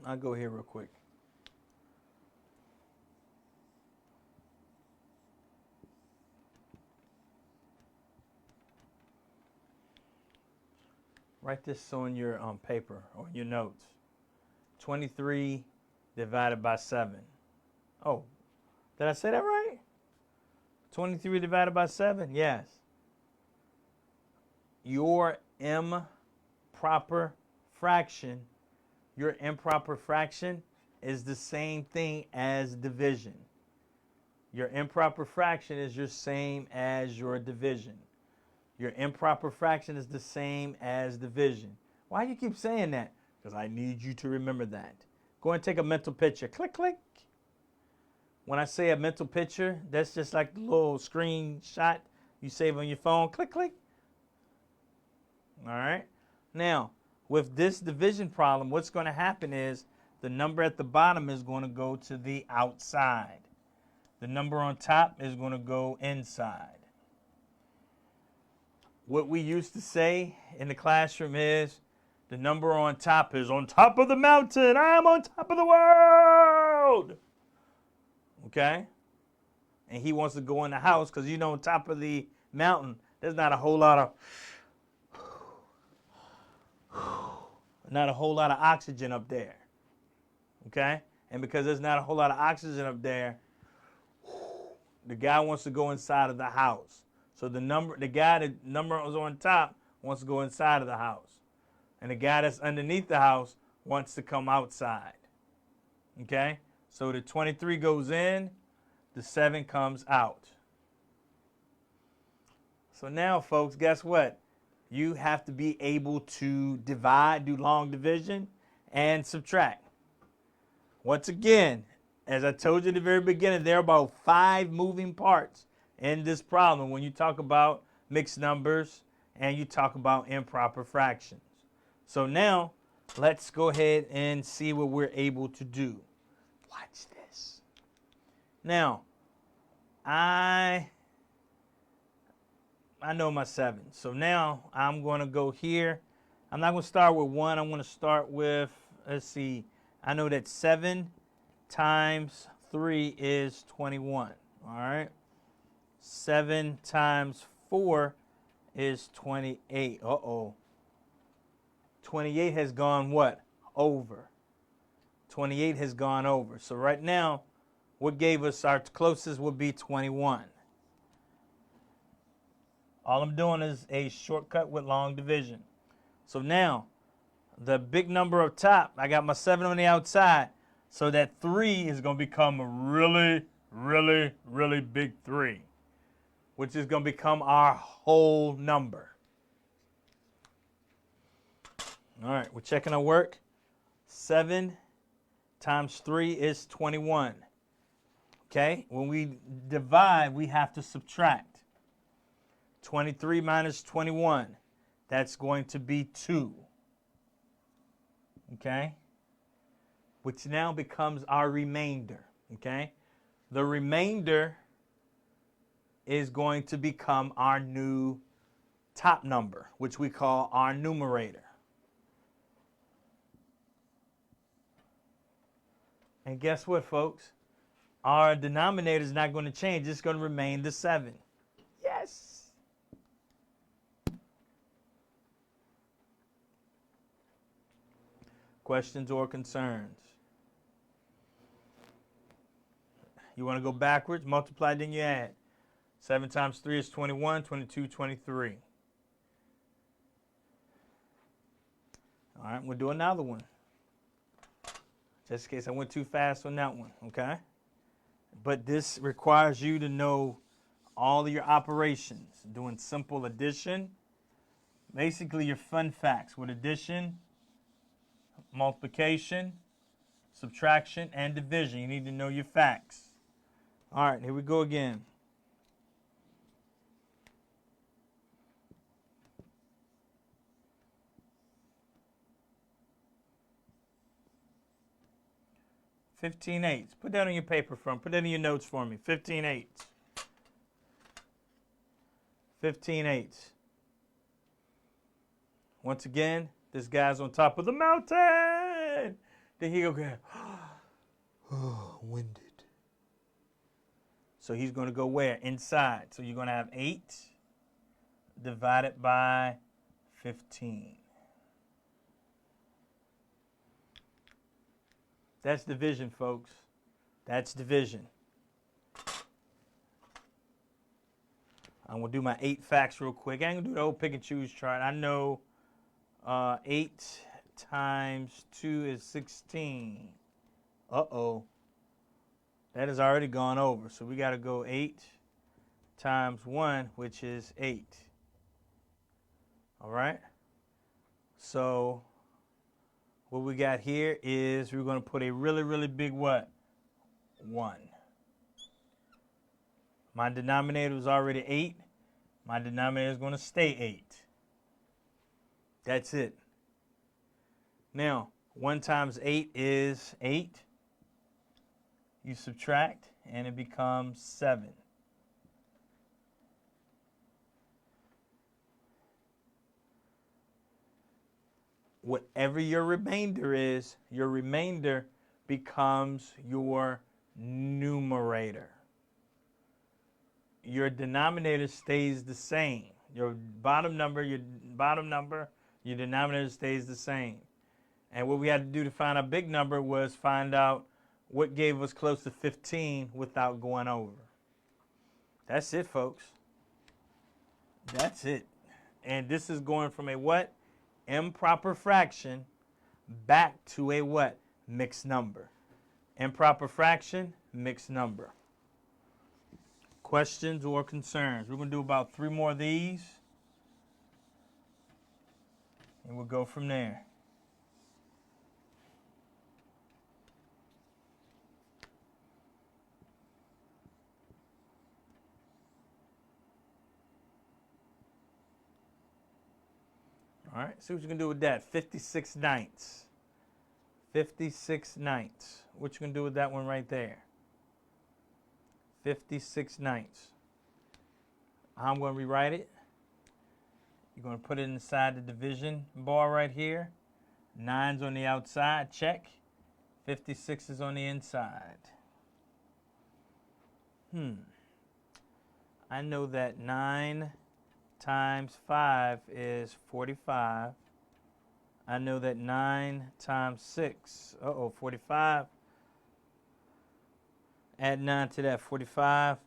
I'll go here real quick. Write this on your paper or your notes. 23 divided by 7. Oh, did I say that right? 23 divided by 7? Yes. Your improper fraction, is the same thing as division. Your improper fraction is the same as your division. Your improper fraction is the same as division. Why do you keep saying that? Because I need you to remember that. Go and take a mental picture. Click, click. When I say a mental picture, that's just like the little screenshot you save on your phone. Click, click. All right. Now, with this division problem, what's going to happen is the number at the bottom is going to go to the outside. The number on top is going to go inside. What we used to say in the classroom is the number on top is on top of the mountain. I'm on top of the world. Okay? And he wants to go in the house because, you know, on top of the mountain, there's not a whole lot of oxygen up there. Okay? And because there's not a whole lot of oxygen up there, the guy wants to go inside of the house. So the guy that number is on top wants to go inside of the house. And the guy that's underneath the house wants to come outside. Okay? So the 23 goes in, the 7 comes out. So now, folks, guess what? You have to be able to divide, do long division, and subtract. Once again, as I told you at the very beginning, there are about 5 moving parts in this problem when you talk about mixed numbers and you talk about improper fractions. So now, let's go ahead and see what we're able to do. Watch this. Now, I know my 7. So now I'm going to go here. I'm not going to start with 1. I'm going to start with, let's see, I know that 7 times 3 is 21. All right. 7 times 4 is 28. Uh-oh. 28 has gone what? Over. 28 has gone over. So right now, what gave us our closest would be 21. All I'm doing is a shortcut with long division. So now, the big number up top, I got my 7 on the outside. So that 3 is going to become a really, really, really big 3, which is going to become our whole number. All right, we're checking our work. 7 times 3 is 21. Okay, when we divide, we have to subtract. 23 minus 21, that's going to be 2. Okay, which now becomes our remainder. Okay, the remainder is going to become our new top number, which we call our numerator. And guess what, folks? Our denominator is not going to change. It's going to remain the 7. Yes. Questions or concerns? You want to go backwards? Multiply, then you add. 7 times 3 is 21, 22, 23. All right, we'll do another one. Just in case I went too fast on that one, okay? But this requires you to know all of your operations. Doing simple addition. Basically, your fun facts with addition, multiplication, subtraction, and division. You need to know your facts. All right, here we go again. $15.8. Put that on your paper for me. Put that in your notes for me. $15.8. $15.8. Once again, this guy's on top of the mountain. Then he go, winded. So he's going to go where? Inside. So you're going to have 8 divided by 15. That's division, folks. That's division. I'm going to do my 8 facts real quick. I ain't going to do the whole pick and choose chart. I know 8 times 2 is 16. Uh-oh. That has already gone over. So we got to go 8 times 1, which is 8. All right? So what we got here is we're going to put a really, really big what? 1. My denominator was already 8. My denominator is going to stay 8. That's it. Now, 1 times 8 is 8. You subtract, and it becomes 7. Whatever your remainder is, your remainder becomes your numerator. Your denominator stays the same. Your bottom number, your denominator stays the same. And what we had to do to find a big number was find out what gave us close to 15 without going over. That's it, folks. That's it. And this is going from a what? Improper fraction back to a what? Mixed number. Improper fraction, mixed number. Questions or concerns? We're going to do about 3 more of these. And we'll go from there. All right, see what you can do with that. 56 ninths. 56 ninths. What you can do with that one right there? 56 ninths. I'm going to rewrite it. You're going to put it inside the division bar right here. 9's on the outside, check. 56 is on the inside. I know that 9 times 5 is 45. I know that 9 times 6, 45. Add 9 to that, 45,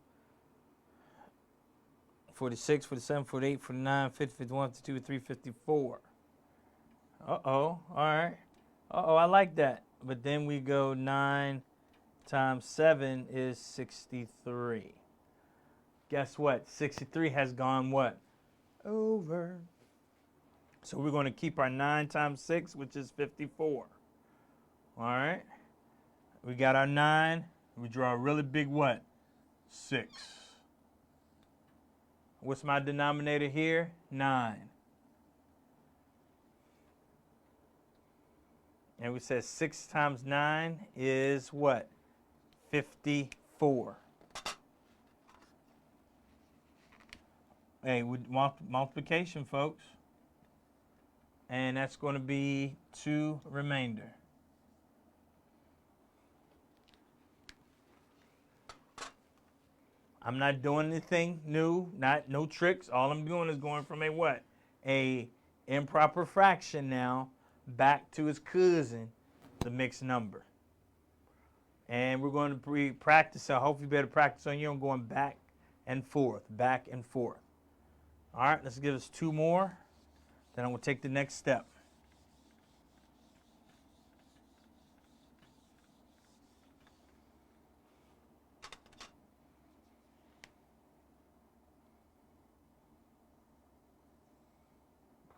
46, 47, 48, 49, 50, 51, 52, 53, 54. All right. I like that. But then we go 9 times 7 is 63. Guess what? 63 has gone what? Over. So we're going to keep our 9 times 6, which is 54. All right. We got our 9. We draw a really big what? 6. What's my denominator here? 9. And we said 6 times 9 is what? 54. Hey, with multiplication, folks. And that's going to be 2 remainder. I'm not doing anything new, no tricks. All I'm doing is going from a what? A improper fraction now back to its cousin, the mixed number. And we're going to practice. I hope you better practice on your own going back and forth, back and forth. All right, let's give us 2 more. Then I'm going to take the next step.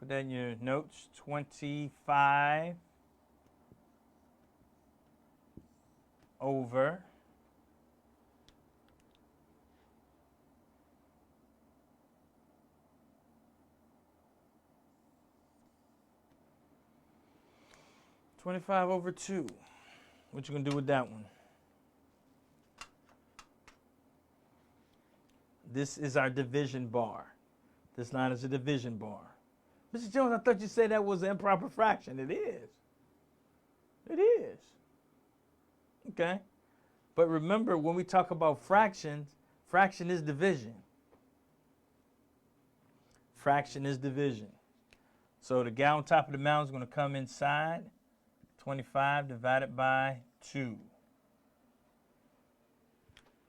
Put that in your notes. 25 over 25 over 2. What you gonna do with that one? This is our division bar. This line is a division bar. Mr. Jones, I thought you said that was an improper fraction. It is. It is. Okay? But remember, when we talk about fractions, fraction is division. Fraction is division. So the guy on top of the mountain is going to come inside. 25 divided by 2.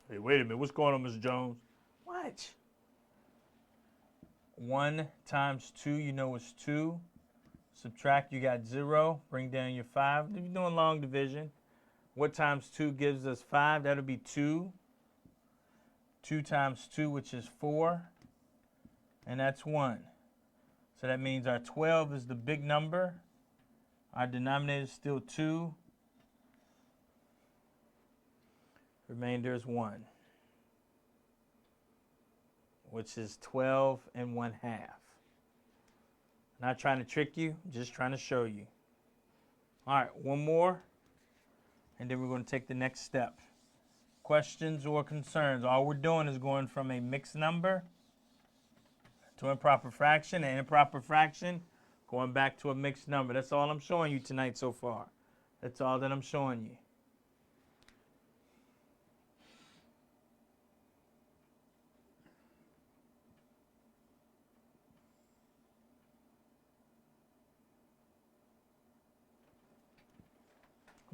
Hey, wait a minute. What's going on, Mr. Jones? What? 1 times 2, you know it's 2. Subtract, you got 0. Bring down your 5. You're doing long division. What times 2 gives us 5? That'll be 2. 2 times 2, which is 4. And that's 1. So that means our 12 is the big number. Our denominator is still 2. Remainder is 1, which is 12 and 1/2. Not trying to trick you, just trying to show you. All right, one more, and then we're going to take the next step. Questions or concerns? All we're doing is going from a mixed number to improper fraction, and improper fraction going back to a mixed number. That's all I'm showing you tonight so far. That's all that I'm showing you.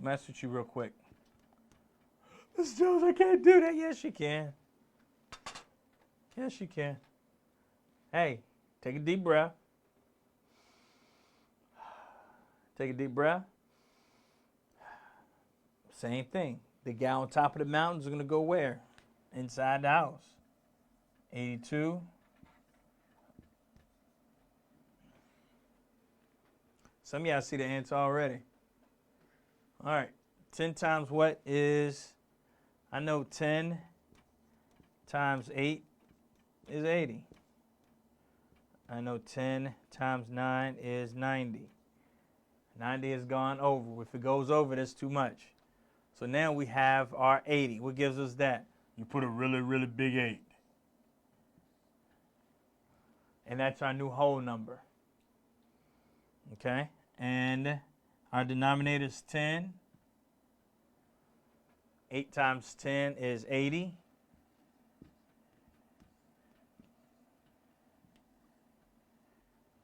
Mess with you real quick. Mr. Jones, I can't do that. Yes, you can. Yes, you can. Hey, take a deep breath. Take a deep breath. Same thing. The guy on top of the mountain is going to go where? Inside the house. 82. Some of y'all see the answer already. All right. 10 times what is, I know 10 times 8 is 80. I know 10 times 9 is 90. 90 has gone over. If it goes over, that's too much. So now we have our 80. What gives us that? You put a really, really big 8. And that's our new whole number. Okay? And our denominator is 10. 8 times 10 is 80.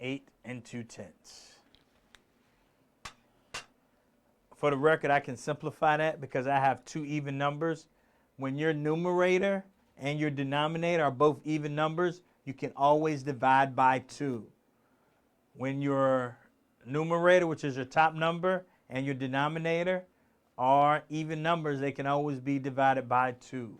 Eight and 2/10. For the record, I can simplify that because I have two even numbers. When your numerator and your denominator are both even numbers, you can always divide by 2. When your numerator, which is your top number, and your denominator are even numbers, they can always be divided by 2.